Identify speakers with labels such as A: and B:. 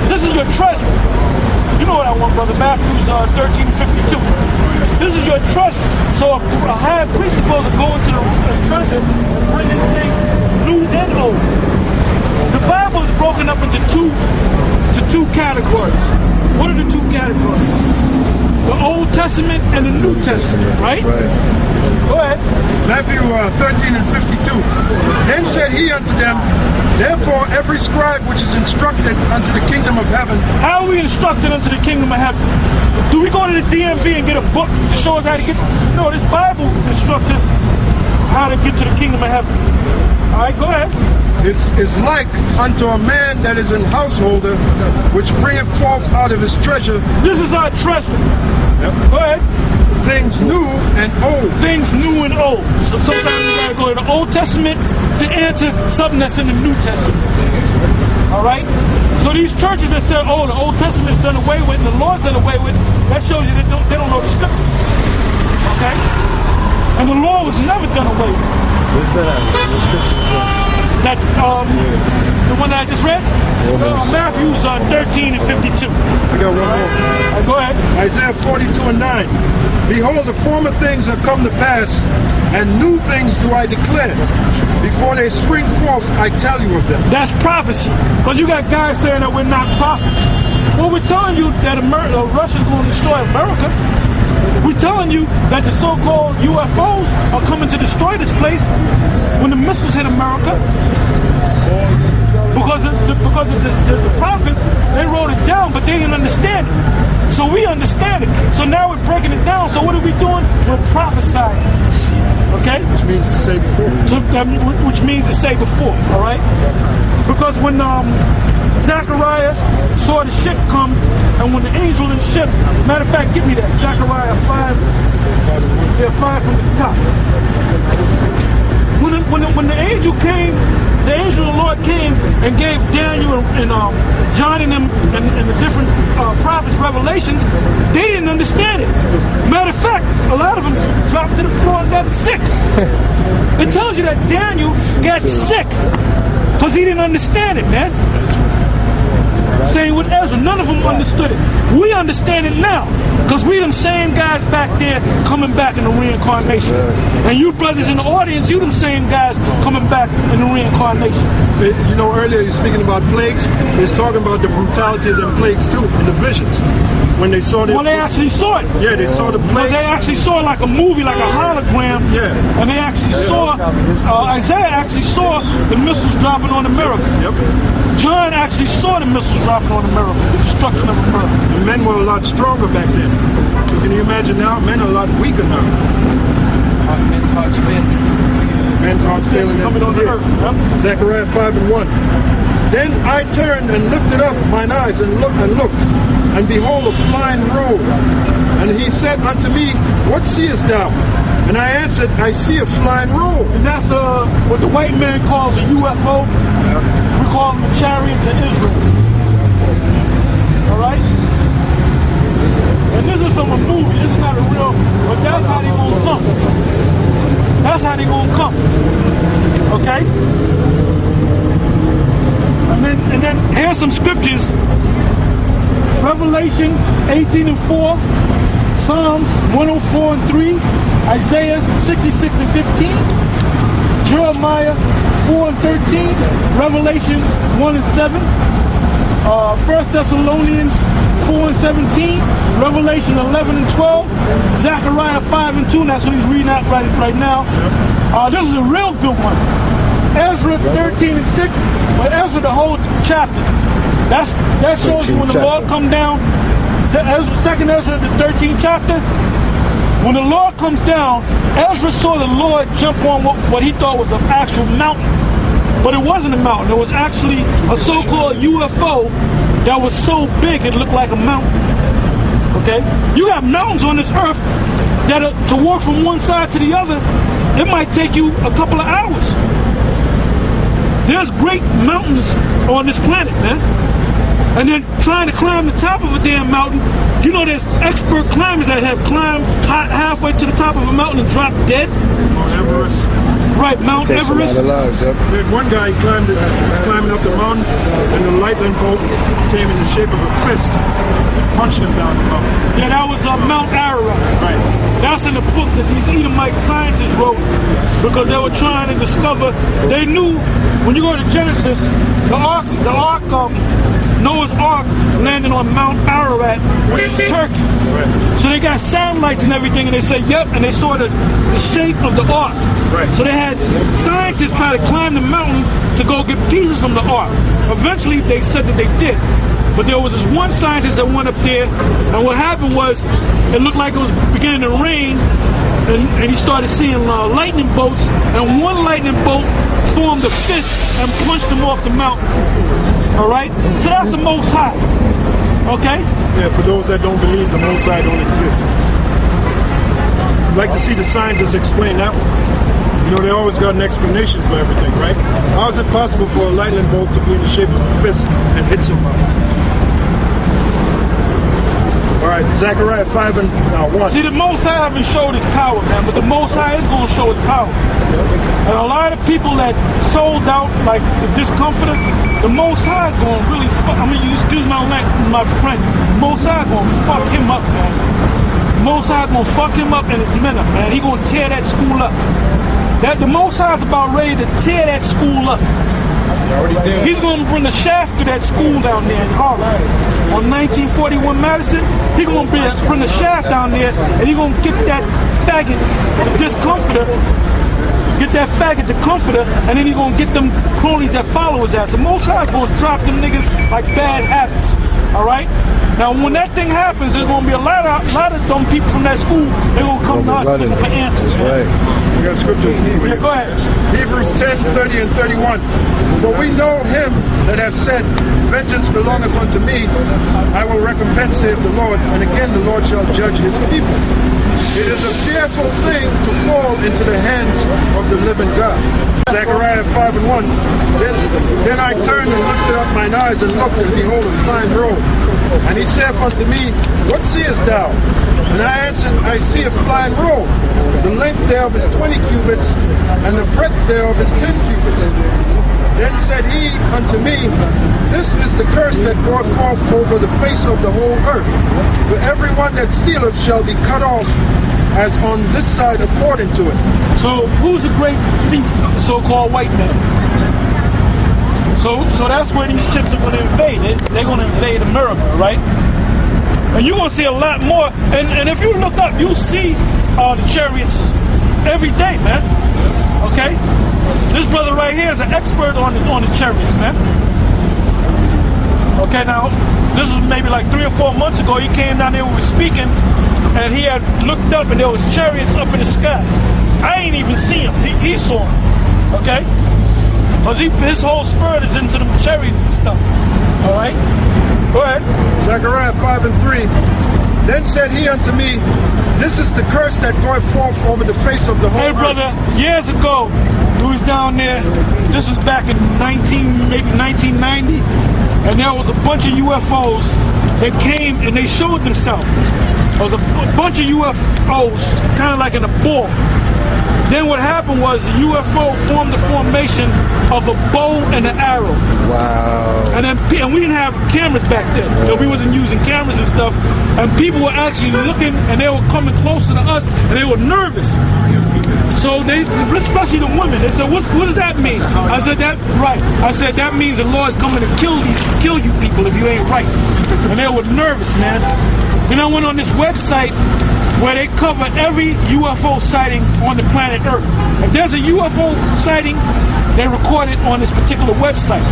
A: this is your treasure. You know what I want, brother. Matthew 13:52. This is your treasure. So a high priest is supposed to go into the treasure, bring in things new and old. The Bible is broken up into two categories. What are the two categories? The Old Testament and the New Testament, right? Go ahead.
B: Matthew 13:52. Then said he unto them, therefore every scribe which is instructed unto the kingdom of heaven.
A: How are we instructed unto the kingdom of heaven? Do we go to the DMV and get a book to show us how to get? No, this Bible instructs us how to get to the kingdom of heaven. All right, go ahead.
B: Is like unto a man that is an householder, which bringeth forth out of his treasure.
A: This is our treasure. Yep. Go ahead.
B: Things new and old.
A: Things new and old. So sometimes you gotta go to the Old Testament to answer something that's in the New Testament. All right. So these churches that say, "Oh, the Old Testament's done away with, and the Lord's done away with," that shows you that they don't know the Scripture. Okay. And the law was never done away with.
C: Where's that at?
A: That the one that I just read, Matthew's 13:52.
B: I got one more.
A: Go ahead.
B: Isaiah 42:9. Behold, the former things have come to pass, and new things do I declare. Before they spring forth, I tell you of them.
A: That's prophecy. Because you got guys saying that we're not prophets. Well, we're telling you that Russia's going to destroy America. We're telling you that the so-called UFOs are coming to destroy this place when the missiles hit America. Because the prophets, they wrote it down, but they didn't understand it. So we understand it. So now we're breaking it down. So what are we doing? We're prophesizing. Okay?
B: Which means to say before.
A: So, which means to say before, all right? Because when Zechariah saw the ship come, and when the angel in the ship, matter of fact, give me that, Zechariah 5, yeah, 5 from the top. When the angel came, the angel of the Lord came and gave Daniel and John and them and the different prophets revelations, they didn't understand it. Matter of fact, a lot of them dropped to the floor and got sick. It tells you that Daniel got sick because he didn't understand it, man. Same with Ezra, none of them understood it. We understand it now because we them same guys back there coming back in the reincarnation. And you brothers in the audience, you them same guys coming back in the reincarnation.
B: You know, earlier you're speaking about plagues. It's talking about the brutality of them plagues too in the visions. When they saw the...
A: Well, they actually saw it.
B: Yeah, they saw the plagues.
A: They actually saw it like a movie, like a hologram.
B: Yeah.
A: And they actually saw, Isaiah actually saw the missiles dropping on America.
B: Yep.
A: John actually saw the missiles dropping on America, the destruction of America.
B: The men were a lot stronger back then. So can you imagine now? Men are a lot weaker now.
D: Men's hearts failing.
B: Men's hearts failing.
A: Coming on the earth. Yep.
B: Zechariah 5:1. Then I turned and lifted up mine eyes and looked, and behold a flying roll. And he said unto me, what seest thou? And I answered, I see a flying roll.
A: And that's what the white man calls a UFO. We call them the chariots of Israel. All right? And this is from a movie. This is not a real, but that's how they gonna come. That's how they gonna come. Okay? And then here's some scriptures. Revelation 18:4, Psalms 104:3, Isaiah 66:15, Jeremiah 4:13, Revelation 1:7, 1 Thessalonians 4:17, Revelation 11:12, Zechariah 5:2. That's what he's reading out right now. This is a real good one. Ezra 13:6, but Ezra the whole chapter. That shows you when the Lord come down. Second Ezra the 13th chapter. When the Lord comes down, Ezra saw the Lord jump on what he thought was an actual mountain. But it wasn't a mountain. It was actually a so-called UFO that was so big it looked like a mountain. Okay? You got mountains on this earth that to walk from one side to the other, it might take you a couple of hours. There's great mountains on this planet, man. And then trying to climb the top of a damn mountain, you know there's expert climbers that have climbed halfway to the top of a mountain and dropped dead.
B: Mount Everest.
A: Right, Mount
C: Takes a lot
A: Everest.
C: of lives, yep.
B: We had one guy was climbing up the mountain, and the lightning bolt came in the shape of a fist and punched him down the mountain.
A: Yeah, that was Mount Ararat.
B: Right.
A: That's in the book that these Edomite scientists wrote because they were trying to discover. They knew when you go to Genesis, Noah's Ark landed on Mount Ararat, which is Turkey.
B: Right.
A: So they got satellites and everything, and they said, yep, and they saw the shape of the ark.
B: Right.
A: So they had scientists try to climb the mountain to go get pieces from the ark. Eventually, they said that they did. But there was this one scientist that went up there, and what happened was, it looked like it was beginning to rain, and he started seeing lightning bolts, and one lightning bolt formed a fist and punched him off the mountain. All right? So that's the Most High. Okay?
B: Yeah, for those that don't believe the Most High don't exist. I'd like to see the scientists explain that one. You know, they always got an explanation for everything, right? How is it possible for a lightning bolt to be in the shape of a fist and hit somebody? All right, Zechariah 5 and 1.
A: See, the Most High haven't showed his power, man, but the Most High is going to show his power. And a lot of people that sold out, like the Discomforter, the Most High is going to really fuck. I mean, you excuse my friend. The Most High is going to fuck him up, man. The Most High is going to fuck him up and his men up, man. He going to tear that school up. That the Most High is about ready to tear that school up. He's going to bring a shaft to that school down there in Harlem. On 1941 Madison, he's going to bring a shaft down there, and he's going to get that faggot, the Discomforter, and then he's going to get them cronies that follow his ass. The Most High is going to drop them niggas like bad habits. All right? Now, when that thing happens, there's going to be a lot of dumb people from that school. They're going to come to us looking for answers.
C: Right.
B: We got scripture.
A: Yeah, go ahead.
B: Hebrews 10, 30 and 31. For we know him that hath said, vengeance belongeth unto me, I will recompense, saith the Lord, and again the Lord shall judge his people. It is a fearful thing to fall into the hands of the living God. Zechariah 5 and 1. Then I turned and lifted up mine eyes and looked, and behold, a flying robe. And he saith unto me, what seest thou? And I answered, I see a flying robe. The length thereof is 20 cubits, and the breadth thereof is 10 cubits. Then said he unto me, this is the curse that goeth forth over the face of the whole earth. For everyone that stealeth shall be cut off, as on this side according to it.
A: So who's a great thief? The so-called white man. So that's where these chicks are going to invade. They're going to invade America, right? And you're going to see a lot more. And if you look up, you'll see the chariots every day, man. Okay? This brother right here is an expert on the chariots, man. Okay, now, this was maybe like 3 or 4 months ago. He came down there, we were speaking, and he had looked up, and there was chariots up in the sky. I ain't even see him. He saw him. Okay? Because his whole spirit is into them chariots and stuff. All right? Go ahead.
B: Zechariah 5 and 3. Then said he unto me, this is the curse that goeth forth over the face of the whole
A: Hey,
B: earth.
A: brother, years ago, we was down there. This was back in maybe 1990. And there was a bunch of UFOs that came and they showed themselves. There was a bunch of UFOs, kind of like in a ball. Then what happened was the UFO formed the formation of a bow and an arrow.
C: Wow.
A: And we didn't have cameras back then. You know, we wasn't using cameras and stuff. And people were actually looking, and they were coming closer to us, and they were nervous. So they, especially the women, they said, what does that mean? I said, that means the Lord's coming to kill you people if you ain't right. And they were nervous, man. Then I went on this website where they cover every UFO sighting on the planet Earth. If there's a UFO sighting, they record it on this particular website.